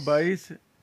22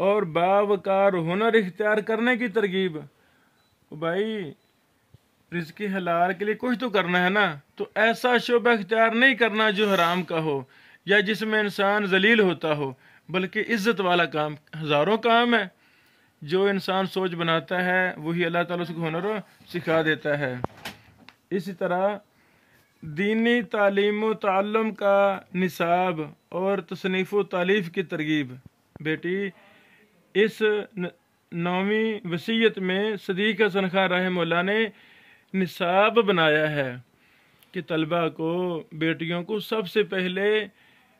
اور باوقار ہنر اختیار کرنے کی ترغیب۔ بھائی رزق حلال کے لیے کچھ تو کرنا ہے نا، تو ایسا شعبہ اختیار نہیں کرنا جو حرام کا ہو یا جس میں انسان ذلیل ہوتا ہو، بلکہ عزت والا کام۔ ہزاروں کام ہے جو انسان سوچ بناتا ہے، وہی اللہ تعالیٰ اس کو ہنر سکھا دیتا ہے۔ اسی طرح دینی تعلیم و تعلم کا نصاب اور تصنیف و تالیف کی ترغیب۔ بیٹی اس 9ویں وصیت میں صدیق حسن خان رحمہ اللہ نے نصاب بنایا ہے کہ طلبہ کو، بیٹیوں کو سب سے پہلے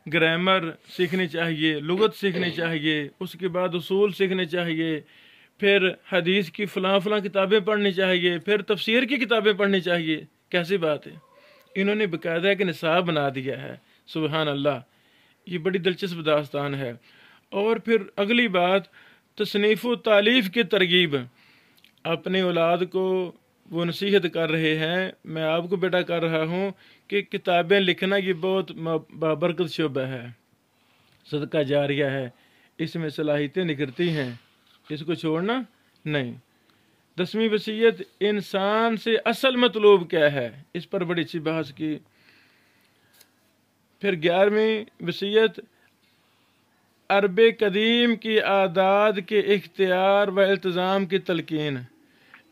گرامر سیکھنی چاہیے، لغت سیکھنی چاہیے، اس کے بعد اصول سیکھنے چاہیے، پھر حدیث کی فلاں کتابیں پڑھنی چاہیے، پھر تفسیر کی کتابیں پڑھنی چاہیے۔ کیسی بات ہے، انہوں نے باقاعدہ ایک نصاب بنا دیا ہے۔ سبحان اللہ، یہ بڑی دلچسپ داستان ہے۔ اور پھر اگلی بات تصنیف و تالیف کی ترغیب۔ اپنی اولاد کو وہ نصیحت کر رہے ہیں، میں آپ کو بیٹا کر رہا ہوں کہ کتابیں لکھنا یہ بہت بابرکت شعبہ ہے، صدقہ جاریہ ہے، اس میں صلاحیتیں نکھرتی ہیں، اس کو چھوڑنا نہیں۔ 10ویں وصیت انسان سے اصل مطلوب کیا ہے، اس پر بڑی اچھی بحث کی۔ پھر 11ویں وصیت عرب قدیم کی عادات کے اختیار و التزام کی تلقین۔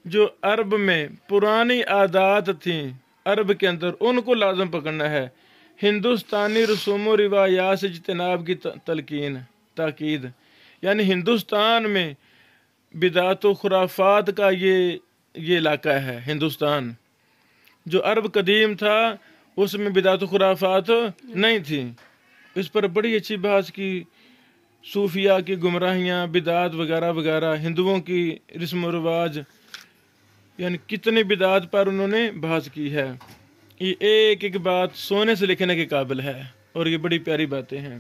جو عرب میں پرانی عادات تھیں عرب کے اندر، ان کو لازم پکڑنا ہے۔ ہندوستانی رسوم و روایات سے اجتناب کی تلقین، تاکید۔ یعنی ہندوستان میں بدعت و خرافات کا یہ علاقہ ہے ہندوستان۔ جو عرب قدیم تھا اس میں بدعت و خرافات نہیں تھی، اس پر بڑی اچھی بحث کی۔ صوفیہ کی گمراہیاں، بدعات وغیرہ وغیرہ، ہندوؤں کی رسم و رواج، یعنی کتنی بدعات پر انہوں نے بحث کی ہے۔ یہ ایک ایک بات سونے سے لکھنے کے قابل ہے، اور یہ بڑی پیاری باتیں ہیں۔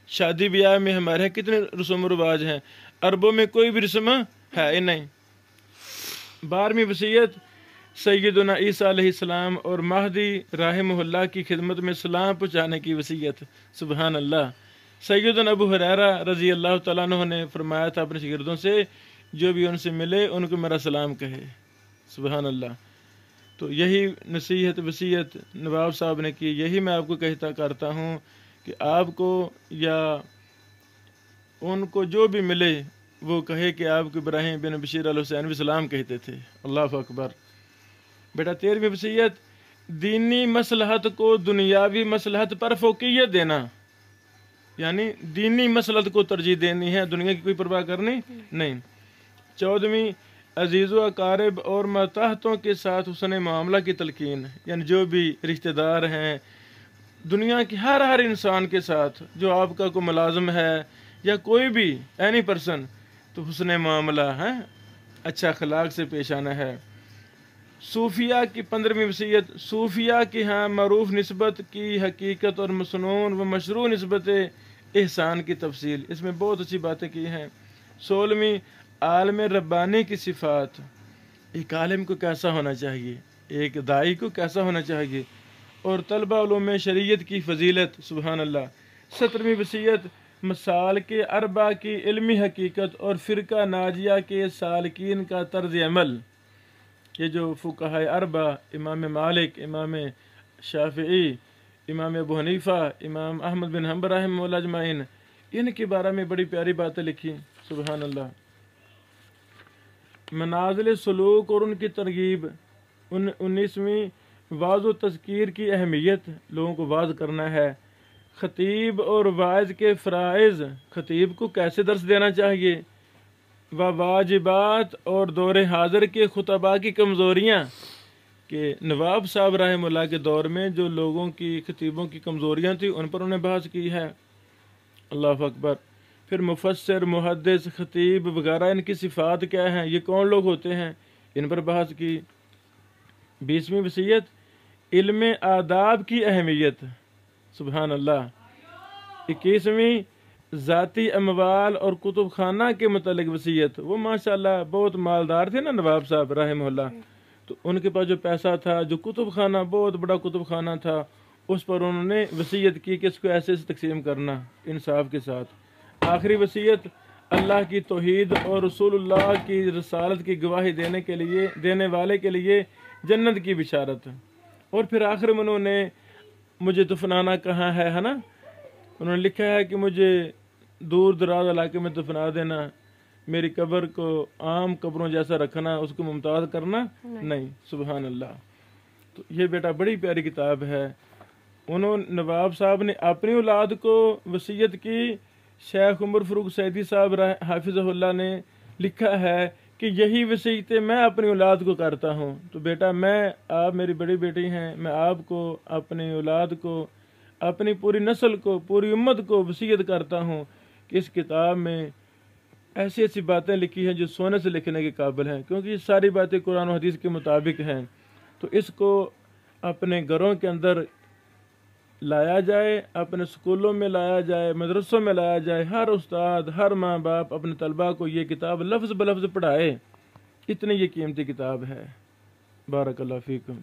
شادی بیاہ میں ہمارے کتنے رسم و رواج ہیں، عربوں میں کوئی بھی رسم ہے ہی نہیں۔ 12ویں وصیت سیدنا عیسیٰ علیہ السلام اور مہدی رحمہ اللہ کی خدمت میں سلام پہنچانے کی وصیت۔ سبحان اللہ۔ سیدنا ابو ہریرہ رضی اللہ تعالیٰ عنہ نے فرمایا تھا اپنے شاگردوں سے، جو بھی ان سے ملے ان کو میرا سلام کہے۔ سبحان اللہ۔ تو یہی نصیحت وصیت نواب صاحب نے کی، یہی میں آپ کو کہتا کرتا ہوں کہ آپ کو یا ان کو جو بھی ملے وہ کہے کہ آپ کو ابراہیم بن بشیر الحسینوی سلام کہتے تھے۔ اللہ اکبر۔ بیٹا 13ویں وصیت دینی مصلحت کو دنیاوی مصلحت پر فوقیت دینا، یعنی دینی مصلحت کو ترجیح دینی ہے، دنیا کی کوئی پرواہ کرنی نہیں۔ 14ویں عزیز و اقارب اور ماتحتوں کے ساتھ حسن معاملہ کی تلقین، یعنی جو بھی رشتہ دار ہیں دنیا کے ہر انسان کے ساتھ، جو آپ کا کوئی ملازم ہے یا کوئی بھی اینی پرسن، تو حسن معاملہ ہے، اچھا اخلاق سے پیش آنا ہے۔ صوفیہ کی 15ویں وصیت صوفیہ کی ہاں معروف نسبت کی حقیقت اور مسنون و مشروع نسبت احسان کی تفصیل، اس میں بہت اچھی باتیں کی ہیں۔ 16ویں عالم ربانی کی صفات، ایک عالم کو کیسا ہونا چاہیے، ایک داعی کو کیسا ہونا چاہیے، اور طلبہ علوم شریعت کی فضیلت۔ سبحان اللہ۔ 17ویں وصیت مسال کے اربع کی علمی حقیقت اور فرقہ ناجیہ کے سالکین کا طرز عمل۔ یہ جو فقہائے اربع، امام مالک، امام شافعی، امام ابو حنیفہ، امام احمد بن حنبل رحمہ اللہ اجمعین، ان کے بارے میں بڑی پیاری باتیں لکھی۔ سبحان اللہ۔ منازل سلوک اور ان کی ترغیب۔ 19ویں واعظ و تذکیر کی اہمیت، لوگوں کو واعظ کرنا ہے۔ خطیب اور واعظ کے فرائض، خطیب کو کیسے درس دینا چاہیے، واجبات اور دور حاضر کے خطباء کی کمزوریاں، کہ نواب صاحب رحمہ اللہ کے دور میں جو لوگوں کی خطیبوں کی کمزوریاں تھیں ان پر انہیں بحث کی ہے۔ اللہ اکبر۔ پھر مفسر، محدث، خطیب وغیرہ، ان کی صفات کیا ہیں، یہ کون لوگ ہوتے ہیں، ان پر بحث کی۔ 20ویں وصیت علم آداب کی اہمیت۔ سبحان اللہ۔ 21ویں ذاتی اموال اور کتب خانہ کے متعلق وصیت۔ وہ ماشاءاللہ بہت مالدار تھے نا نواب صاحب رحمہ اللہ، تو ان کے پاس جو پیسہ تھا، جو کتب خانہ، بہت بڑا کتب خانہ تھا، اس پر انہوں نے وصیت کی کہ اس کو ایسے تقسیم کرنا انصاف کے ساتھ۔ آخری وصیت اللہ کی توحید اور رسول اللہ کی رسالت کی گواہی دینے والے کے لیے جنت کی بشارت۔ اور پھر آخر میں انہوں نے مجھے دفنانا کہاں ہے نا، انہوں نے لکھا ہے کہ مجھے دور دراز علاقے میں دفنا دینا، میری قبر کو عام قبروں جیسا رکھنا، اس کو ممتاز کرنا نہیں۔ سبحان اللہ۔ تو یہ بیٹا بڑی پیاری کتاب ہے۔ نواب صاحب نے اپنی اولاد کو وصیت کی، شیخ عمر فاروق سعیدی صاحب حافظہ اللہ نے لکھا ہے کہ یہی وصیتیں میں اپنی اولاد کو کرتا ہوں۔ تو بیٹا آپ میری بڑی بیٹی ہیں، میں آپ کو، اپنی اولاد کو، اپنی پوری نسل کو، پوری امت کو وصیت کرتا ہوں کہ اس کتاب میں ایسی ایسی باتیں لکھی ہیں جو سونے سے لکھنے کے قابل ہیں، کیونکہ یہ ساری باتیں قرآن و حدیث کے مطابق ہیں۔ تو اس کو اپنے گھروں کے اندر لایا جائے، اپنے سکولوں میں لایا جائے، مدرسوں میں لایا جائے، ہر استاد، ہر ماں باپ اپنے طلباء کو یہ کتاب لفظ بلفظ پڑھائے، اتنی یہ قیمتی کتاب ہے۔ بارک اللہ فیکم۔